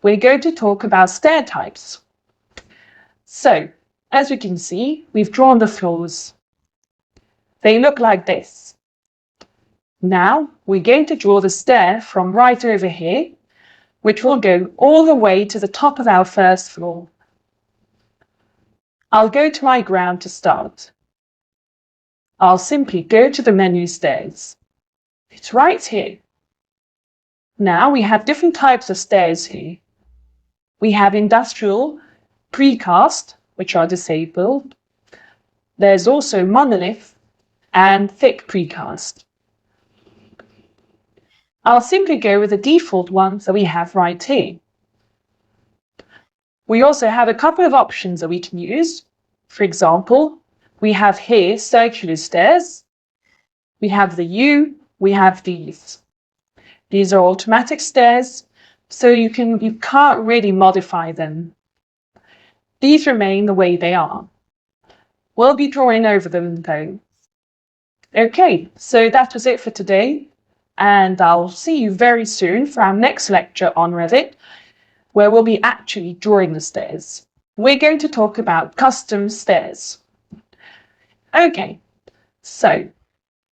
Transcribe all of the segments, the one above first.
we're going to talk about stair types. So, as we can see, we've drawn the floors. They look like this. Now, we're going to draw the stair from right over here, which will go all the way to the top of our first floor. I'll go to my ground to start. I'll simply go to the menu stairs. It's right here. Now we have different types of stairs here. We have industrial, precast, which are disabled. There's also monolith and thick precast. I'll simply go with the default ones that we have right here. We also have a couple of options that we can use. For example, we have here circular stairs. We have the U, we have these. These are automatic stairs, so you can't really modify them. These remain the way they are. We'll be drawing over them though. Okay, so that was it for today, and I'll see you very soon for our next lecture on Revit, where we'll be actually drawing the stairs. We're going to talk about custom stairs. Okay, so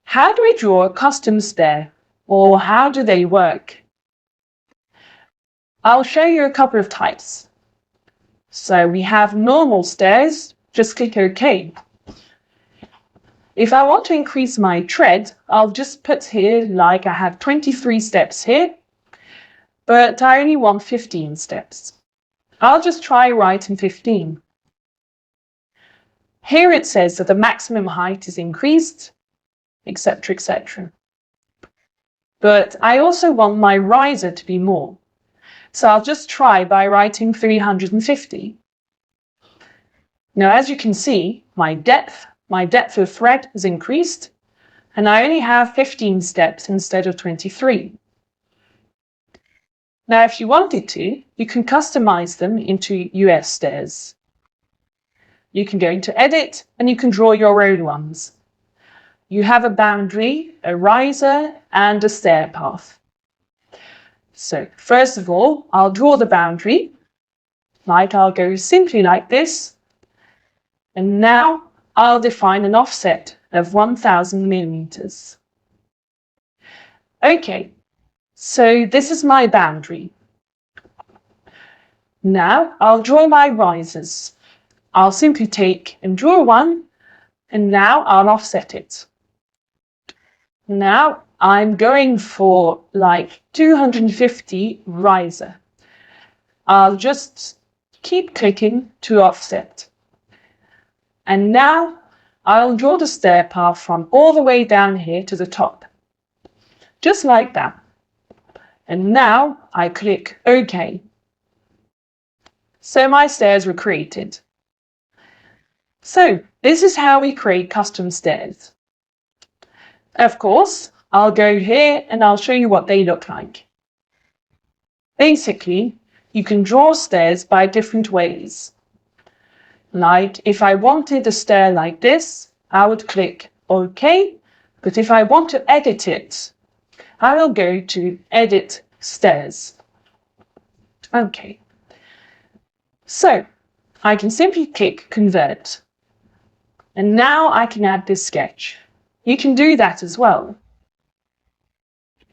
how do we draw a custom stair, or how do they work? I'll show you a couple of types. So we have normal stairs, just click OK. If I want to increase my tread, I'll just put here like I have 23 steps here, but I only want 15 steps. I'll just try writing 15. Here it says that the maximum height is increased, etc., etc. But I also want my riser to be more. So I'll just try by writing 350. Now, as you can see, my depth of thread has increased, and I only have 15 steps instead of 23. Now, if you wanted to, you can customize them into US stairs. You can go into Edit, and you can draw your own ones. You have a boundary, a riser, and a stair path. So, first of all, I'll draw the boundary. I'll go simply like this. And now I'll define an offset of 1000 millimeters. Okay, so this is my boundary. Now I'll draw my risers. I'll simply take and draw one, and now I'll offset it. Now I'm going for like 250 riser. I'll just keep clicking to offset. And now I'll draw the stair path from all the way down here to the top. Just like that. And now I click OK. So my stairs were created. So this is how we create custom stairs. Of course, I'll go here and I'll show you what they look like. Basically, you can draw stairs by different ways. Like if I wanted a stair like this, I would click OK. But if I want to edit it, I will go to Edit Stairs. OK. So I can simply click Convert. And now I can add this sketch. You can do that as well.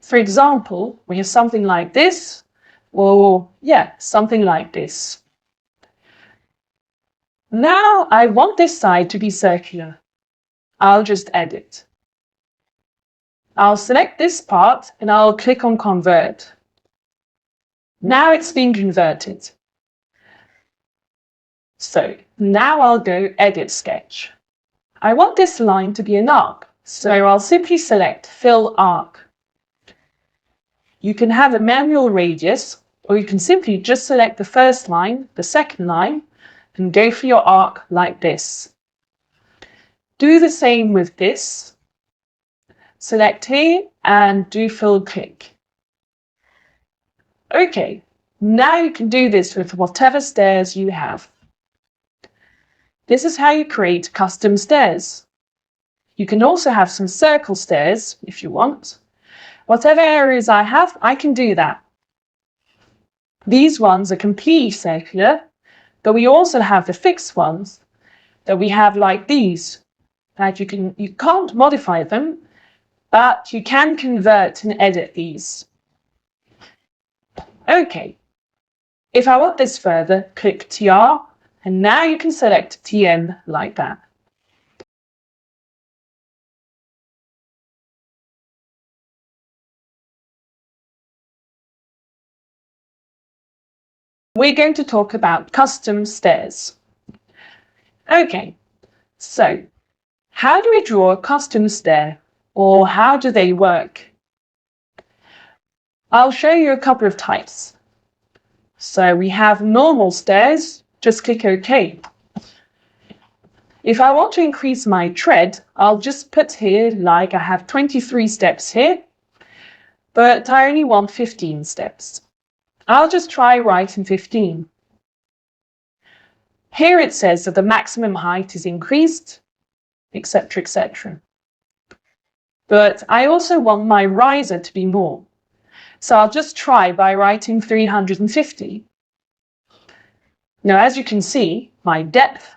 For example, we have something like this, or something like this. Now I want this side to be circular. I'll just edit. I'll select this part and I'll click on Convert. Now it's been converted. So now I'll go Edit Sketch. I want this line to be an arc, so I'll simply select Fill Arc. You can have a manual radius, or you can simply just select the first line, the second line, and go for your arc like this. Do the same with this. Select here and do Fill Click. Okay, now you can do this with whatever stairs you have. This is how you create custom stairs. You can also have some circle stairs if you want. Whatever areas I have, I can do that. These ones are completely circular, but we also have the fixed ones that we have like these. That you can't modify them, but you can convert and edit these. Okay, if I want this further, click TR, and now you can select TN like that. We're going to talk about custom stairs. Okay, so how do we draw a custom stair, or how do they work? I'll show you a couple of types. So we have normal stairs, just click OK. If I want to increase my tread, I'll just put here like I have 23 steps here, but I only want 15 steps. I'll just try writing 15. Here it says that the maximum height is increased, etc., etc. But I also want my riser to be more. So I'll just try by writing 350. Now, as you can see, my depth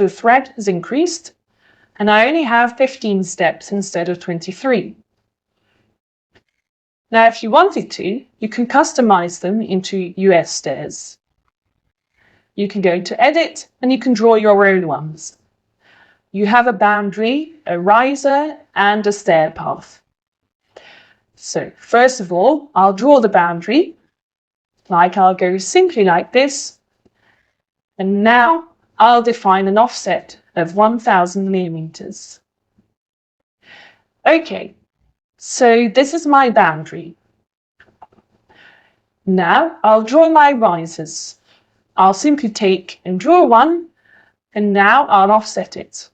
of thread has increased, and I only have 15 steps instead of 23. Now, if you wanted to, you can customize them into US stairs. You can go to Edit, and you can draw your own ones. You have a boundary, a riser, and a stair path. So, first of all, I'll draw the boundary. I'll go simply like this. And now I'll define an offset of 1000 millimeters. Okay, so this is my boundary. Now I'll draw my risers. I'll simply take and draw one, and now I'll offset it.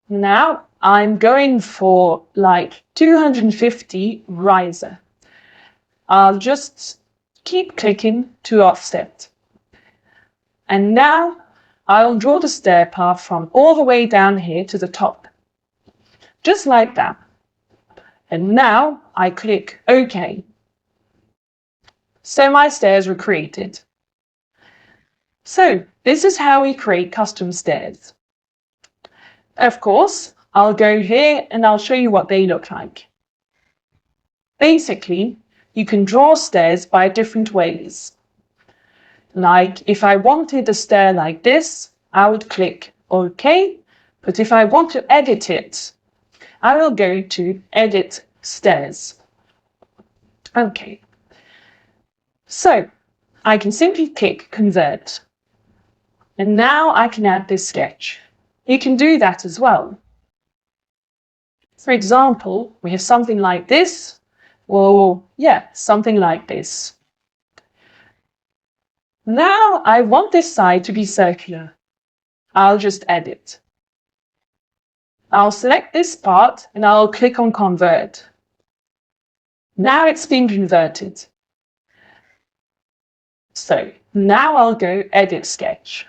Now I'm going for like 250 riser. I'll just keep clicking to offset. And now I'll draw the stair path from all the way down here to the top. Just like that. And now I click OK. So my stairs were created. So this is how we create custom stairs. Of course, I'll go here and I'll show you what they look like. Basically, you can draw stairs by different ways. Like if I wanted a stair like this, I would click OK. But if I want to edit it, I will go to Edit Stairs. Okay. So I can simply click Convert. And now I can add this sketch. You can do that as well. For example, we have something like this. Well, yeah, something like this. Now I want this side to be circular. I'll just edit. I'll select this part and I'll click on Convert. Now it's been converted. So now I'll go Edit Sketch.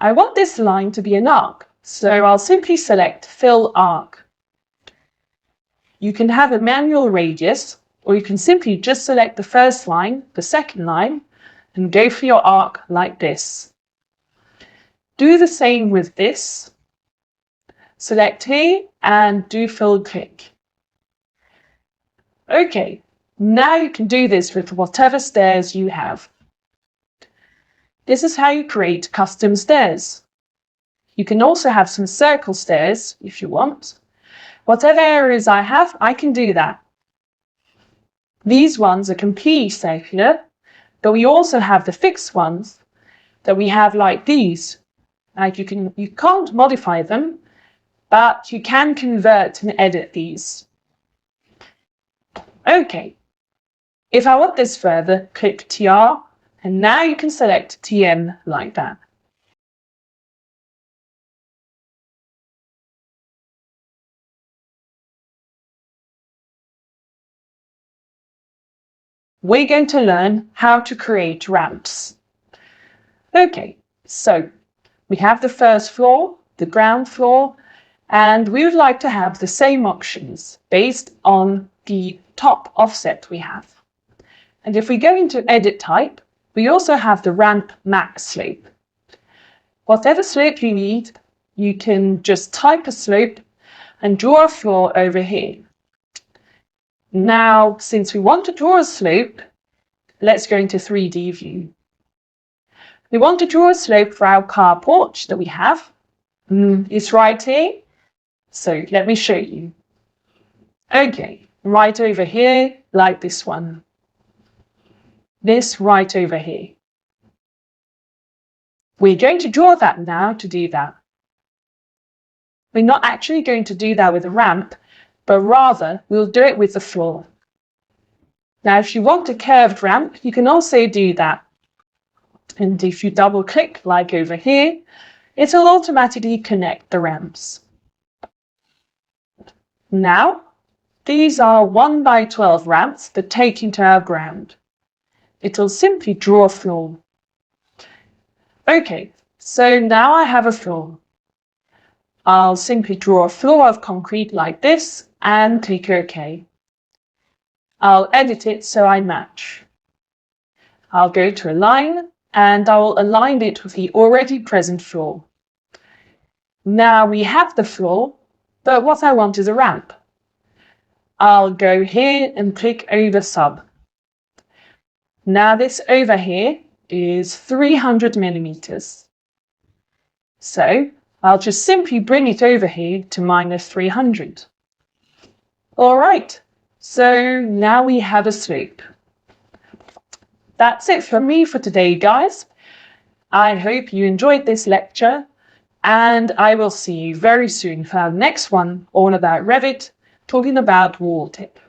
I want this line to be an arc, so I'll simply select Fill Arc. You can have a manual radius, or you can simply just select the first line, the second line, and go for your arc like this. Do the same with this. Select here and do Fill Click. Okay, now you can do this with whatever stairs you have. This is how you create custom stairs. You can also have some circle stairs if you want. Whatever areas I have, I can do that. These ones are completely circular, but we also have the fixed ones that we have like these. Like you can't modify them, but you can convert and edit these. Okay, if I want this further, click TR, and now you can select TN like that. We're going to learn how to create ramps. Okay, so we have the first floor, the ground floor, and we would like to have the same options based on the top offset we have. And if we go into edit type, we also have the ramp max slope. Whatever slope you need, you can just type a slope and draw a floor over here. Now, since we want to draw a slope, let's go into 3D view. We want to draw a slope for our car porch that we have. It's right here. So let me show you. Okay, right over here, like this one. This right over here. We're going to draw that now to do that. We're not actually going to do that with a ramp, but rather we'll do it with the floor. Now, if you want a curved ramp, you can also do that. And if you double click, like over here, it'll automatically connect the ramps. Now, these are 1x12 ramps that take into our ground. It'll simply draw a floor. Okay, so now I have a floor. I'll simply draw a floor of concrete like this and click OK. I'll edit it so I match. I'll go to Align and I'll align it with the already present floor. Now we have the floor, but what I want is a ramp. I'll go here and click over sub. Now this over here is 300 millimeters. So I'll just simply bring it over here to -300. All right, so now we have a slope. That's it from me for today, guys. I hope you enjoyed this lecture, and I will see you very soon for our next one all about Revit, talking about wall tip.